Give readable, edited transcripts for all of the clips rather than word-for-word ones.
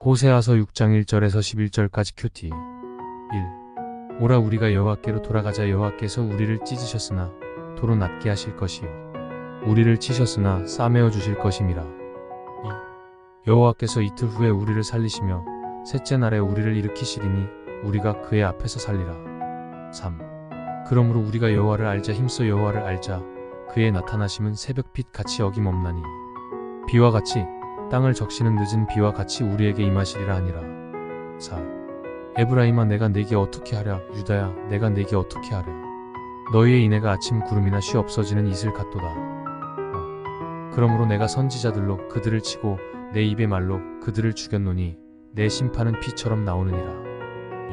호세아서 6장 1절에서 11절까지 큐티 1. 오라 우리가 여호와께로 돌아가자. 여호와께서 우리를 찢으셨으나 도로 낫게 하실 것이요 우리를 치셨으나 싸매어 주실 것임이라. 2. 여호와께서 이틀 후에 우리를 살리시며 셋째 날에 우리를 일으키시리니 우리가 그의 앞에서 살리라. 3. 그러므로 우리가 여호와를 알자. 힘써 여호와를 알자. 그의 나타나심은 새벽빛 같이 어김없나니 비와 같이 땅을 적시는 늦은 비와 같이 우리에게 임하시리라 하니라. 4. 에브라임아 내가 네게 어떻게 하랴. 유다야 내가 네게 어떻게 하랴. 너희의 인애가 아침 구름이나 쉬 없어지는 이슬 같도다. 5. 그러므로 내가 선지자들로 그들을 치고 내 입의 말로 그들을 죽였노니 내 심판은 피처럼 나오느니라.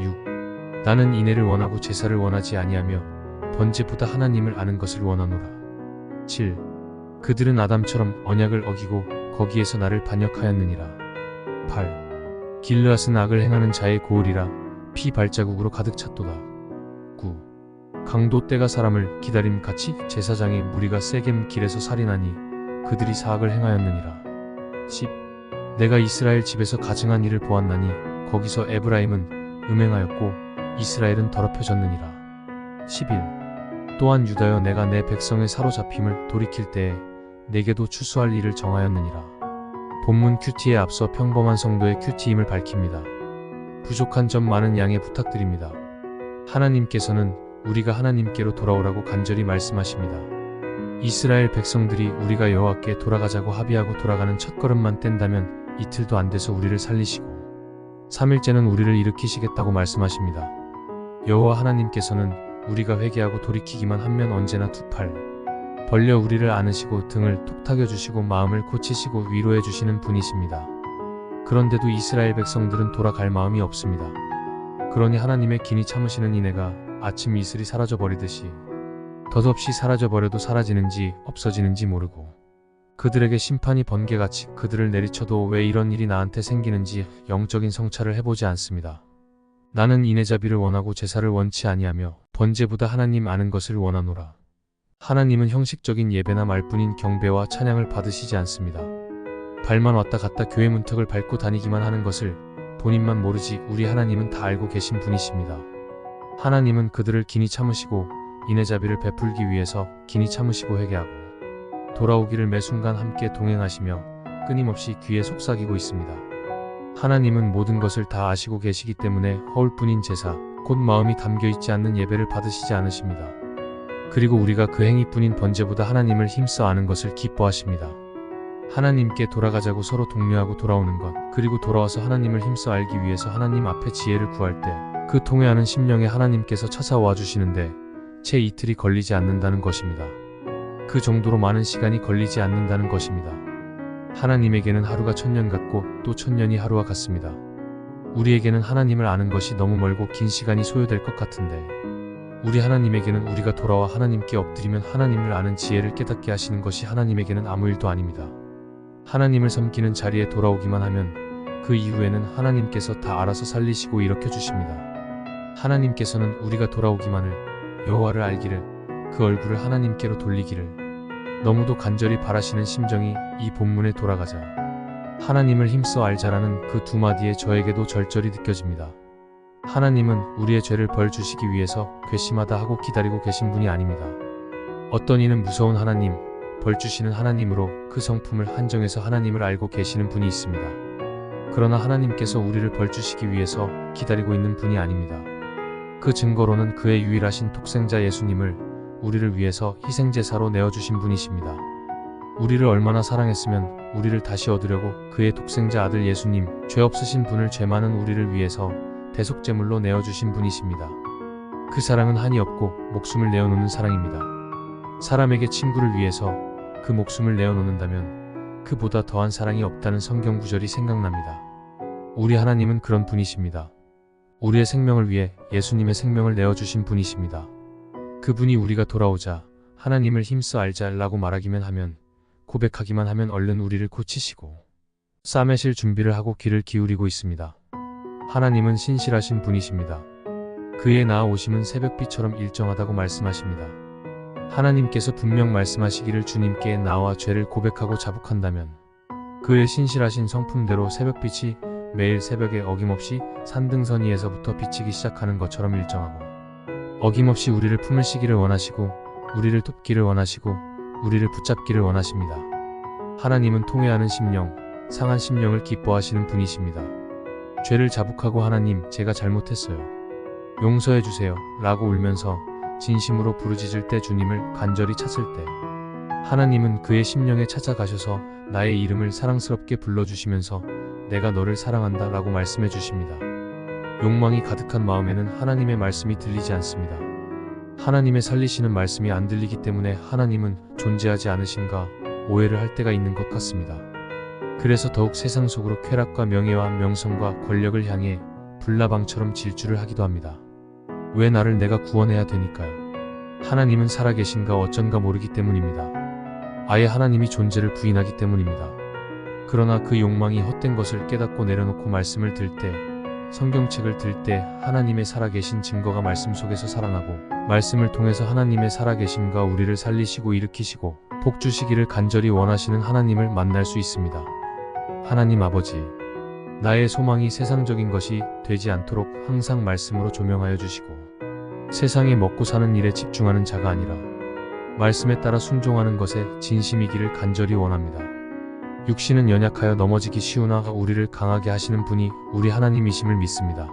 6. 나는 인애를 원하고 제사를 원하지 아니하며 번제보다 하나님을 아는 것을 원하노라. 7. 그들은 아담처럼 언약을 어기고 거기에서 나를 반역하였느니라. 8. 길르앗은 악을 행하는 자의 고을이라 피 발자국으로 가득 찼도다. 9. 강도 때가 사람을 기다림같이 제사장의 무리가 세겜 길에서 살인하니 그들이 사악을 행하였느니라. 10. 내가 이스라엘 집에서 가증한 일을 보았나니 거기서 에브라임은 음행하였고 이스라엘은 더럽혀졌느니라. 11. 또한 유다여 내가 내 백성의 사로잡힘을 돌이킬 때에 내게도 추수할 일을 정하였느니라. 본문 큐티에 앞서 평범한 성도의 큐티임을 밝힙니다. 부족한 점 많은 양해 부탁드립니다. 하나님께서는 우리가 하나님께로 돌아오라고 간절히 말씀하십니다. 이스라엘 백성들이 우리가 여호와께 돌아가자고 합의하고 돌아가는 첫걸음만 뗀다면 이틀도 안 돼서 우리를 살리시고 3일째는 우리를 일으키시겠다고 말씀하십니다. 여호와 하나님께서는 우리가 회개하고 돌이키기만 하면 언제나 두 팔 벌려 우리를 안으시고 등을 톡탁여 주시고 마음을 고치시고 위로해 주시는 분이십니다. 그런데도 이스라엘 백성들은 돌아갈 마음이 없습니다. 그러니 하나님의 긴히 참으시는 인애가 아침 이슬이 사라져 버리듯이 덧없이 사라져 버려도 사라지는지 없어지는지 모르고 그들에게 심판이 번개같이 그들을 내리쳐도 왜 이런 일이 나한테 생기는지 영적인 성찰을 해보지 않습니다. 나는 인애자비를 원하고 제사를 원치 아니하며 번제보다 하나님 아는 것을 원하노라. 하나님은 형식적인 예배나 말뿐인 경배와 찬양을 받으시지 않습니다. 발만 왔다 갔다 교회 문턱을 밟고 다니기만 하는 것을 본인만 모르지 우리 하나님은 다 알고 계신 분이십니다. 하나님은 그들을 긴히 참으시고 인애자비를 베풀기 위해서 긴히 참으시고 회개하고 돌아오기를 매 순간 함께 동행하시며 끊임없이 귀에 속삭이고 있습니다. 하나님은 모든 것을 다 아시고 계시기 때문에 허울뿐인 제사, 곧 마음이 담겨있지 않는 예배를 받으시지 않으십니다. 그리고 우리가 그 행위뿐인 번제보다 하나님을 힘써 아는 것을 기뻐하십니다. 하나님께 돌아가자고 서로 독려하고 돌아오는 것, 그리고 돌아와서 하나님을 힘써 알기 위해서 하나님 앞에 지혜를 구할 때 그 통회하는 심령에 하나님께서 찾아와 주시는데 채 이틀이 걸리지 않는다는 것입니다. 그 정도로 많은 시간이 걸리지 않는다는 것입니다. 하나님에게는 하루가 1000년 같고 또 1000년이 하루와 같습니다. 우리에게는 하나님을 아는 것이 너무 멀고 긴 시간이 소요될 것 같은데 우리 하나님에게는 우리가 돌아와 하나님께 엎드리면 하나님을 아는 지혜를 깨닫게 하시는 것이 하나님에게는 아무 일도 아닙니다. 하나님을 섬기는 자리에 돌아오기만 하면 그 이후에는 하나님께서 다 알아서 살리시고 일으켜 주십니다. 하나님께서는 우리가 돌아오기만을 여호와를 알기를 그 얼굴을 하나님께로 돌리기를 너무도 간절히 바라시는 심정이 이 본문에 돌아가자 하나님을 힘써 알자라는 그 두 마디에 저에게도 절절히 느껴집니다. 하나님은 우리의 죄를 벌 주시기 위해서 괘씸하다 하고 기다리고 계신 분이 아닙니다. 어떤 이는 무서운 하나님, 벌 주시는 하나님으로 그 성품을 한정해서 하나님을 알고 계시는 분이 있습니다. 그러나 하나님께서 우리를 벌 주시기 위해서 기다리고 있는 분이 아닙니다. 그 증거로는 그의 유일하신 독생자 예수님을 우리를 위해서 희생제사로 내어주신 분이십니다. 우리를 얼마나 사랑했으면 우리를 다시 얻으려고 그의 독생자 아들 예수님, 죄 없으신 분을 죄 많은 우리를 위해서 대속제물로 내어주신 분이십니다. 그 사랑은 한이 없고 목숨을 내어놓는 사랑입니다. 사람에게 친구를 위해서 그 목숨을 내어놓는다면 그보다 더한 사랑이 없다는 성경 구절이 생각납니다. 우리 하나님은 그런 분이십니다. 우리의 생명을 위해 예수님의 생명을 내어주신 분이십니다. 그분이 우리가 돌아오자 하나님을 힘써 알자라고 말하기만 하면 고백하기만 하면 얼른 우리를 고치시고 싸매실 준비를 하고 귀를 기울이고 있습니다. 하나님은 신실하신 분이십니다. 그의 나아오심은 새벽비처럼 일정하다고 말씀하십니다. 하나님께서 분명 말씀하시기를 주님께 나와 죄를 고백하고 자복한다면 그의 신실하신 성품대로 새벽빛이 매일 새벽에 어김없이 산등선 위에서부터 비치기 시작하는 것처럼 일정하고 어김없이 우리를 품으시기를 원하시고 우리를 돕기를 원하시고 우리를 붙잡기를 원하십니다. 하나님은 통회하는 심령, 상한 심령을 기뻐하시는 분이십니다. 죄를 자복하고 하나님, 제가 잘못했어요. 용서해 주세요. 라고 울면서 진심으로 부르짖을 때 주님을 간절히 찾을 때 하나님은 그의 심령에 찾아가셔서 나의 이름을 사랑스럽게 불러주시면서 내가 너를 사랑한다 라고 말씀해 주십니다. 욕망이 가득한 마음에는 하나님의 말씀이 들리지 않습니다. 하나님의 살리시는 말씀이 안 들리기 때문에 하나님은 존재하지 않으신가 오해를 할 때가 있는 것 같습니다. 그래서 더욱 세상 속으로 쾌락과 명예와 명성과 권력을 향해 불나방처럼 질주를 하기도 합니다. 왜 나를 내가 구원해야 되니까요? 하나님은 살아계신가 어쩐가 모르기 때문입니다. 아예 하나님이 존재를 부인하기 때문입니다. 그러나 그 욕망이 헛된 것을 깨닫고 내려놓고 말씀을 들 때, 성경책을 들 때 하나님의 살아계신 증거가 말씀 속에서 살아나고 말씀을 통해서 하나님의 살아계심과 우리를 살리시고 일으키시고 복 주시기를 간절히 원하시는 하나님을 만날 수 있습니다. 하나님 아버지, 나의 소망이 세상적인 것이 되지 않도록 항상 말씀으로 조명하여 주시고 세상에 먹고 사는 일에 집중하는 자가 아니라 말씀에 따라 순종하는 것에 진심이기를 간절히 원합니다. 육신은 연약하여 넘어지기 쉬우나 우리를 강하게 하시는 분이 우리 하나님이심을 믿습니다.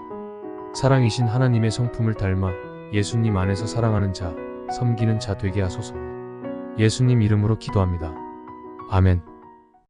사랑이신 하나님의 성품을 닮아 예수님 안에서 사랑하는 자, 섬기는 자 되게 하소서. 예수님 이름으로 기도합니다. 아멘.